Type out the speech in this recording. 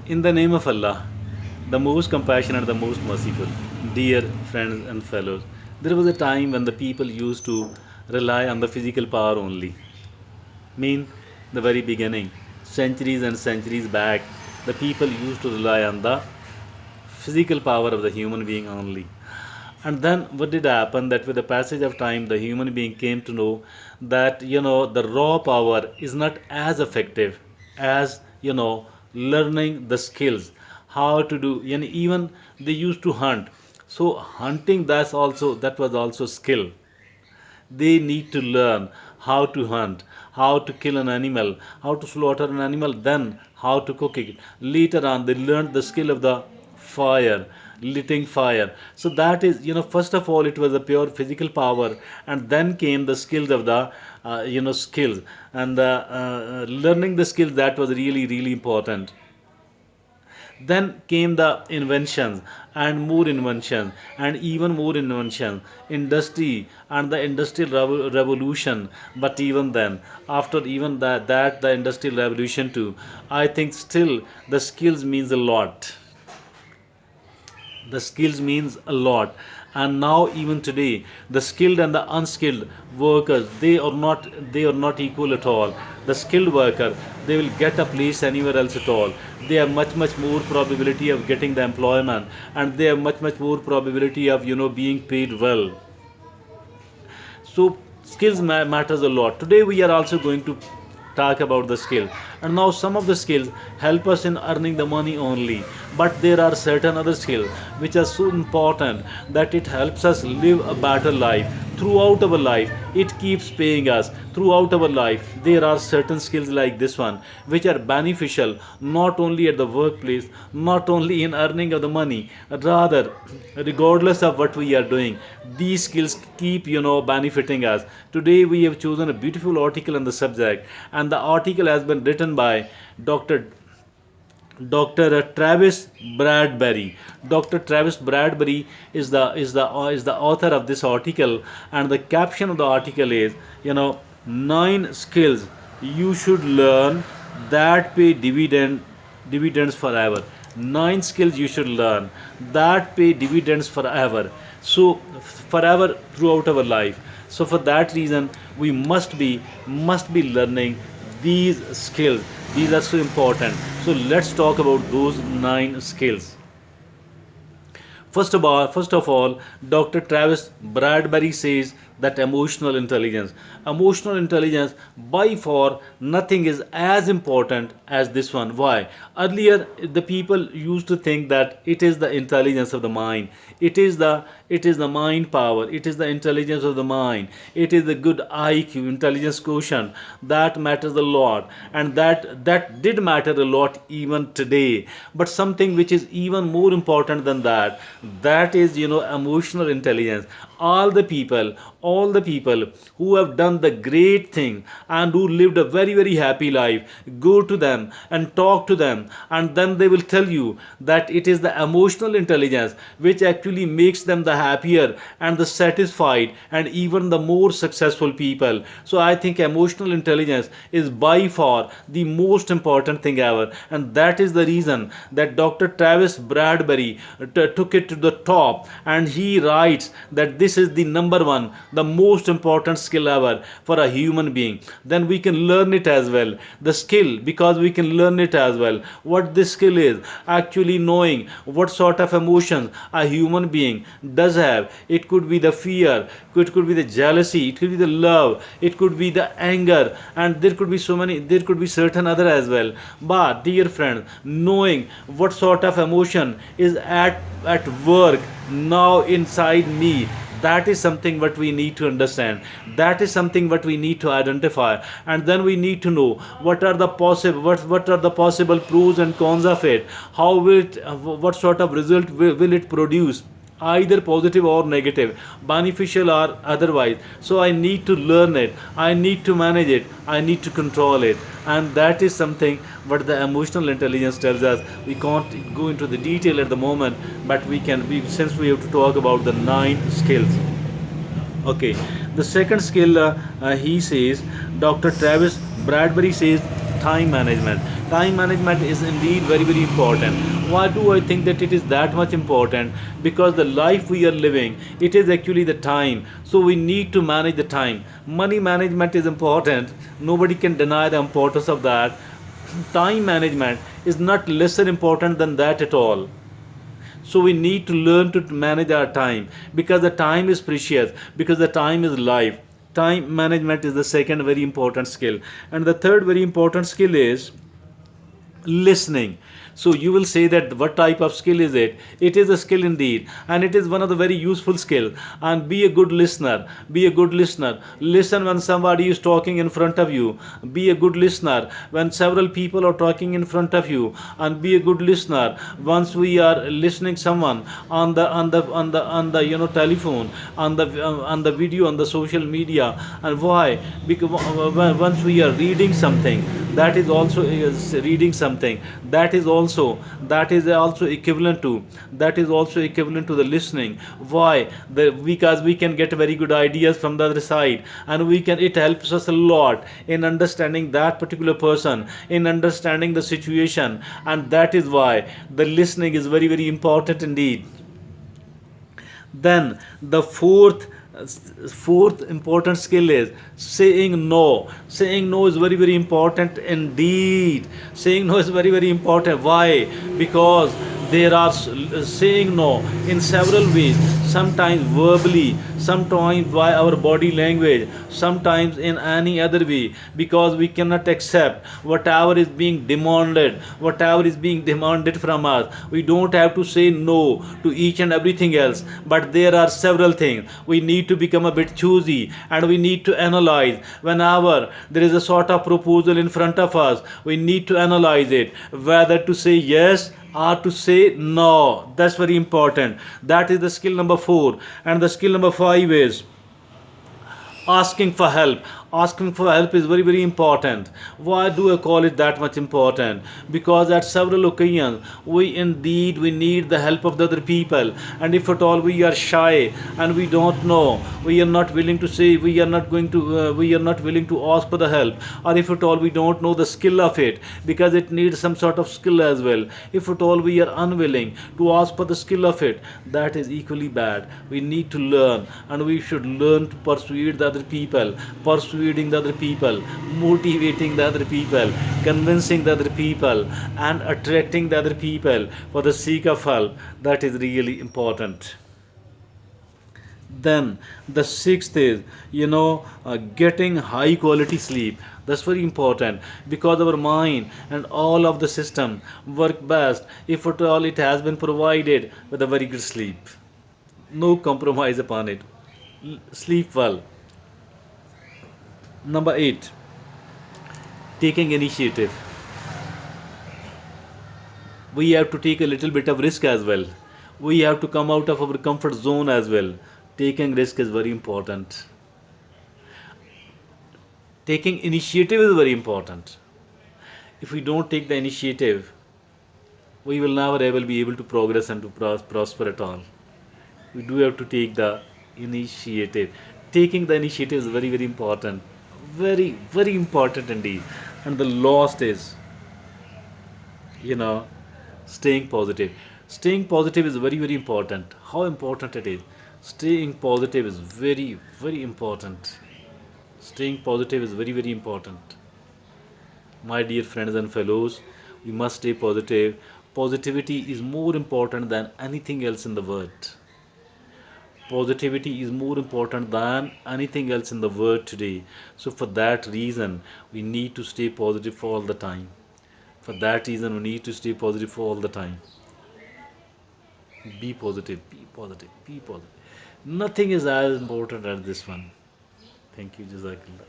In the name of Allah, the most compassionate and the most merciful, dear friends and fellows, there was a time when the people used to rely on the physical power only. Mean the very beginning, centuries and centuries back, the people used to rely on the physical power of the human being only. And then what did happen that with the passage of time, the human being came to know that the raw power is not as effective as learning the skills how to do. Even they used to hunt. So hunting, that was also skill. They need to learn how to hunt, how to kill an animal, how to slaughter an animal, then how to cook it. Later on, they learned the skill of the fire, lighting fire. So that is, first of all, it was a pure physical power, and then came the skills of the, skills, and learning the skills, that was really, really important. Then came the inventions and more inventions and even more inventions, industry and the industrial revolution. But even then, after even that the industrial revolution too, I think still the skills means a lot. The skills means a lot. And now even today, the skilled and the unskilled workers, they are not equal at all. The skilled worker, they will get a place anywhere else at all. They have much more probability of getting the employment, and they have much more probability of being paid well. So skills matters a lot. Today we are also going to talk about the skill. And now some of the skills help us in earning the money only, but there are certain other skills which are so important that it helps us live a better life throughout our life. It keeps paying us throughout our life. There are certain skills like this one which are beneficial not only at the workplace, not only in earning of the money, rather regardless of what we are doing, these skills keep benefiting us. Today we have chosen a beautiful article on the subject, and the article has been written by dr Dr. Travis Bradberry. Dr. Travis Bradberry is the author of this article, and the caption of the article is, 9 skills you should learn that pay dividends forever. 9 skills you should learn that pay dividends forever. So forever throughout our life. So for that reason, we must be learning these skills. These are so important. So let's talk about those 9 skills. First of all, Dr. Travis Bradberry says that emotional intelligence, by far, nothing is as important as this one. Why? Earlier, the people used to think that it is the intelligence of the mind. It is the mind power. It is the intelligence of the mind. It is the good IQ, intelligence quotient that matters a lot, and that did matter a lot even today. But something which is even more important than that is emotional intelligence. All the people who have done the great thing and who lived a very very happy life, go to them and talk to them, and then they will tell you that it is the emotional intelligence which actually makes them the happier and the satisfied and even the more successful people. So I think emotional intelligence is by far the most important thing ever, and that is the reason that Dr. Travis Bradberry took it to the top, and he writes that this is the number one, the most important skill ever for a human being. Then we can learn it as well. The skill, because we can learn it as well. What this skill is actually knowing what sort of emotions a human being does have. It could be the fear, it could be the jealousy, it could be the love, it could be the anger, and there could be so many, there could be certain other as well. But dear friend, knowing what sort of emotion is at work now inside me, that is something what we need to understand. That is something what we need to identify, and then we need to know what are the possible pros and cons of it. How will it, what sort of result will it produce, either positive or negative, beneficial or otherwise. So I need to learn it, I need to manage it, I need to control it. And that is something what the emotional intelligence tells us. We can't go into the detail at the moment, but since we have to talk about the 9 skills. Okay, the second skill, he says, Dr. Travis Bradberry says, time management. Time management is indeed very, very important. Why do I think that it is that much important? Because the life we are living, it is actually the time. So we need to manage the time. Money management is important. Nobody can deny the importance of that. Time management is not lesser important than that at all. So we need to learn to manage our time, because the time is precious, because the time is life. Time management is the second very important skill. And the third very important skill is listening. So you will say that what type of skill is it? It is a skill indeed, and it is one of the very useful skill. And be a good listener. Be a good listener. Listen when somebody is talking in front of you. Be a good listener when several people are talking in front of you. And be a good listener once we are listening someone on the telephone, on the video, on the social media. And why? Because once we are reading something, that is also is reading something, that is also equivalent to, that is also equivalent to the listening. Why? Because we can get very good ideas from the other side, and we can, it helps us a lot in understanding that particular person, in understanding the situation. And that is why the listening is very, very important indeed. Then the fourth important skill is saying no. Saying no is very, very important indeed. Saying no is very, very important. Why? Because there are saying no in several ways, sometimes verbally, sometimes by our body language, sometimes in any other way, because we cannot accept whatever is being demanded from us. We don't have to say no to each and everything else, but there are several things we need to become a bit choosy, and we need to analyze. Whenever there is a sort of proposal in front of us, we need to analyze it, whether to say yes or to say no. That's very important. That is the skill number 4. And the skill number 5 is asking for help. Asking for help is very, very important. Why do I call it that much important? Because at several occasions we need the help of the other people. And if at all we are shy and we don't know, we are not willing to say, we are not willing to ask for the help, or if at all we don't know the skill of it, because it needs some sort of skill as well. If at all we are unwilling to ask for the skill of it, that is equally bad. We need to learn, and we should learn to persuade the other people, persuading the other people, motivating the other people, convincing the other people, and attracting the other people for the sake of help. That is really important. Then the sixth is, getting high quality sleep. That's very important, because our mind and all of the system work best if at all it has been provided with a very good sleep. No compromise upon it. Sleep well. Number 8, taking initiative. We have to take a little bit of risk as well. We have to come out of our comfort zone as well. Taking risk is very important. Taking initiative is very important. If we don't take the initiative, we will never ever be able to progress and to prosper at all. We do have to take the initiative. Taking the initiative is very, very important. Very, very important indeed. And the last is, you know, staying positive. Staying positive is very, very important. How important it is? Staying positive is very, very important. Staying positive is very, very important. My dear friends and fellows, we must stay positive. Positivity is more important than anything else in the world. Positivity is more important than anything else in the world today. So, for that reason, we need to stay positive for all the time. For that reason, we need to stay positive for all the time. Be positive, be positive, be positive. Nothing is as important as this one. Thank you, Jazakallah.